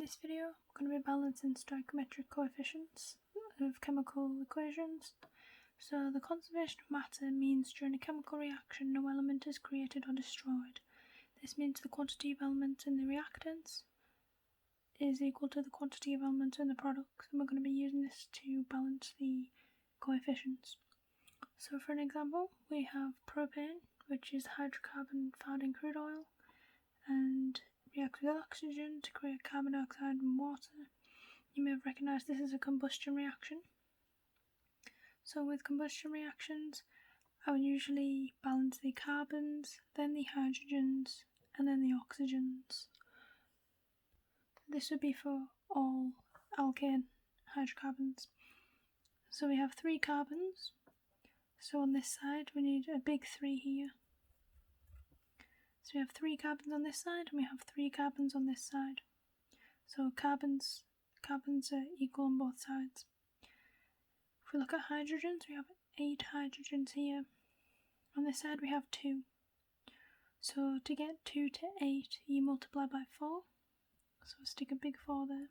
this video, I'm going to be balancing stoichiometric coefficients of chemical equations. So the conservation of matter means during a chemical reaction no element is created or destroyed. This means the quantity of elements in the reactants is equal to the quantity of elements in the products, and we're going to be using this to balance the coefficients. So for an example, we have propane, which is hydrocarbon found in crude oil, and reacts with oxygen to create carbon dioxide and water. You may have recognised this as a combustion reaction. So with combustion reactions, I would usually balance the carbons, then the hydrogens, and then the oxygens. This would be for all alkane hydrocarbons. So we have 3 carbons. So on this side we need a big 3 here. So we have 3 carbons on this side and we have 3 carbons on this side. So carbons are equal on both sides. If we look at hydrogens, we have 8 hydrogens here. On this side we have 2. So to get 2 to 8, you multiply by 4. So stick a big 4 there.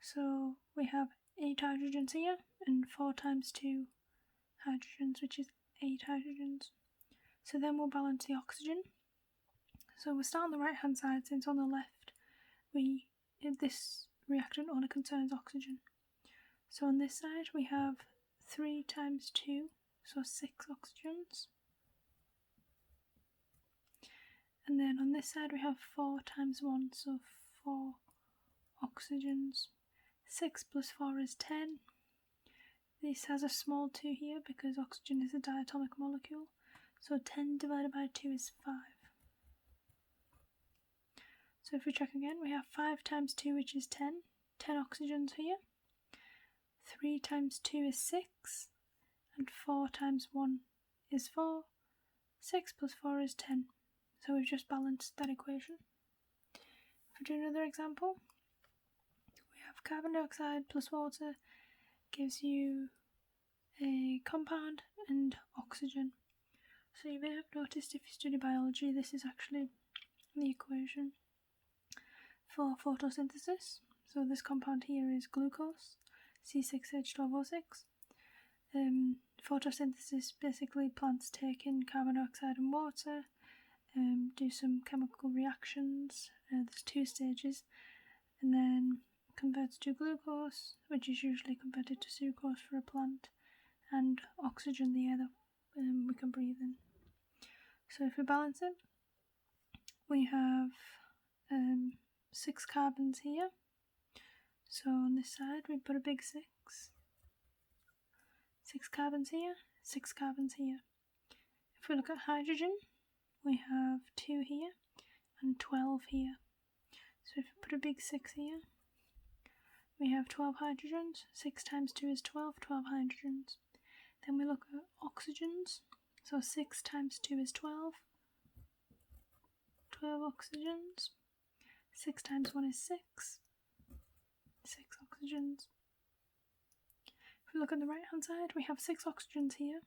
So we have 8 hydrogens here and 4 times 2 hydrogens, which is 8 hydrogens. So then we'll balance the oxygen. So we'll start on the right hand side, since on the left this reactant only concerns oxygen. So on this side we have 3 times 2, so 6 oxygens. And then on this side we have 4 times 1, so 4 oxygens. 6 plus 4 is 10. This has a small 2 here because oxygen is a diatomic molecule. So 10 divided by 2 is 5. So if we check again, we have 5 times 2, which is 10. 10 oxygens here. 3 times 2 is 6. And 4 times 1 is 4. 6 plus 4 is 10. So we've just balanced that equation. If we do another example, we have carbon dioxide plus water gives you a compound and oxygen. So you may have noticed if you study biology, this is actually the equation for photosynthesis. So this compound here is glucose, C6H12O6. Photosynthesis, basically plants take in carbon dioxide and water, do some chemical reactions, there's 2 stages, and then converts to glucose, which is usually converted to sucrose for a plant, and oxygen, the air that we can breathe in. So if we balance it, we have 6 carbons here. So on this side we put a big 6. 6 carbons here, 6 carbons here. If we look at hydrogen, we have 2 here and 12 here. So if we put a big 6 here, we have 12 hydrogens. 6 times 2 is 12, 12 hydrogens. Then we look at oxygens. So 6 times 2 is 12. 12 oxygens. 6 times 1 is 6. 6 oxygens. If we look on the right hand side, we have 6 oxygens here.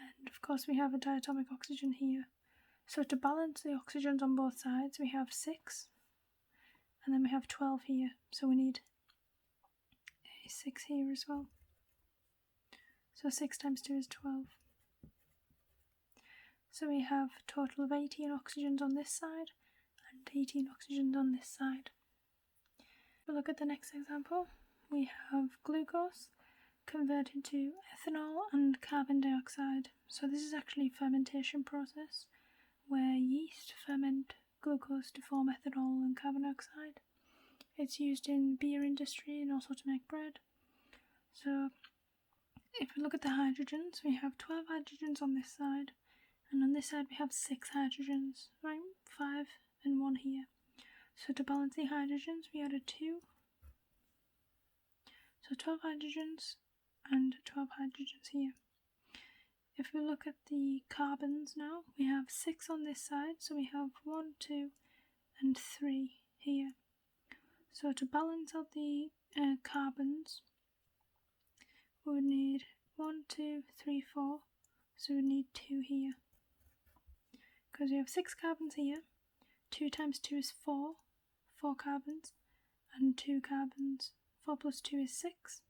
And of course we have a diatomic oxygen here. So to balance the oxygens on both sides, we have 6. And then we have 12 here. So we need a 6 here as well. So 6 times 2 is 12. So we have a total of 18 oxygens on this side and 18 oxygens on this side. If we look at the next example, we have glucose converted to ethanol and carbon dioxide. So this is actually a fermentation process where yeast ferment glucose to form ethanol and carbon dioxide. It's used in beer industry and also to make bread. So if we look at the hydrogens, we have 12 hydrogens on this side, and on this side we have 6 hydrogens, right? 5 and 1 here. So to balance the hydrogens, we add a 2. So 12 hydrogens and 12 hydrogens here. If we look at the carbons now, we have 6 on this side, so we have 1, 2 and 3 here. So to balance out the carbons, we would need 1, 2, 3, 4, so we need 2 here. Because we have 6 carbons here, 2 times 2 is 4, 4 carbons, and 2 carbons. 4 plus 2 is 6.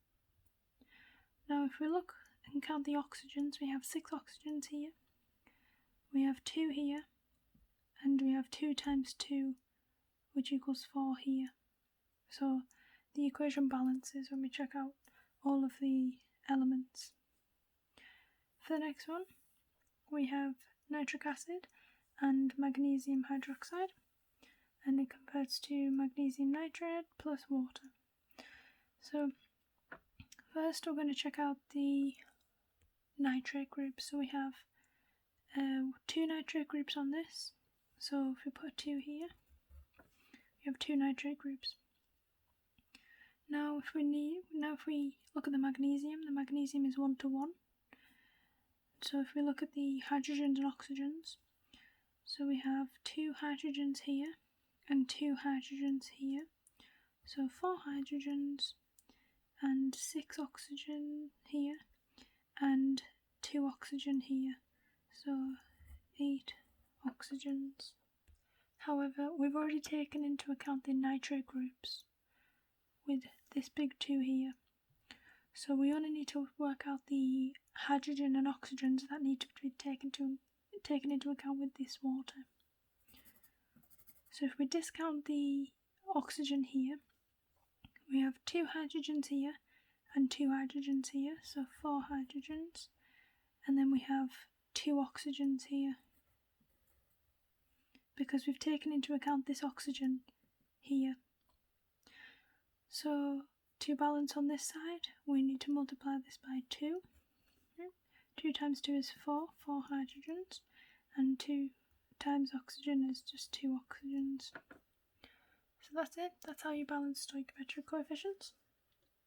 Now if we look and count the oxygens, we have 6 oxygens here, we have 2 here, and we have 2 times 2, which equals 4 here. So the equation balances when we check out all of the elements. For the next one, we have nitric acid and magnesium hydroxide, and it converts to magnesium nitrate plus water. So first we're going to check out the nitrate groups. So we have 2 nitrate groups on this. So if we put 2 here, we have 2 nitrate groups. Now if we look at the magnesium is 1 to 1. So if we look at the hydrogens and oxygens, so we have 2 hydrogens here and 2 hydrogens here. So 4 hydrogens and 6 oxygen here and 2 oxygen here. So 8 oxygens. However, we've already taken into account the nitrate groups with this big 2 here. So we only need to work out the hydrogen and oxygens that need to be taken into account with this water. So if we discount the oxygen here, we have 2 hydrogens here and 2 hydrogens here, so 4 hydrogens, and then we have 2 oxygens here, because we've taken into account this oxygen here. So to balance on this side, we need to multiply this by 2. 2 times 2 is 4 hydrogens, and 2 times oxygen is just 2 oxygens. So that's it. That's how you balance stoichiometric coefficients.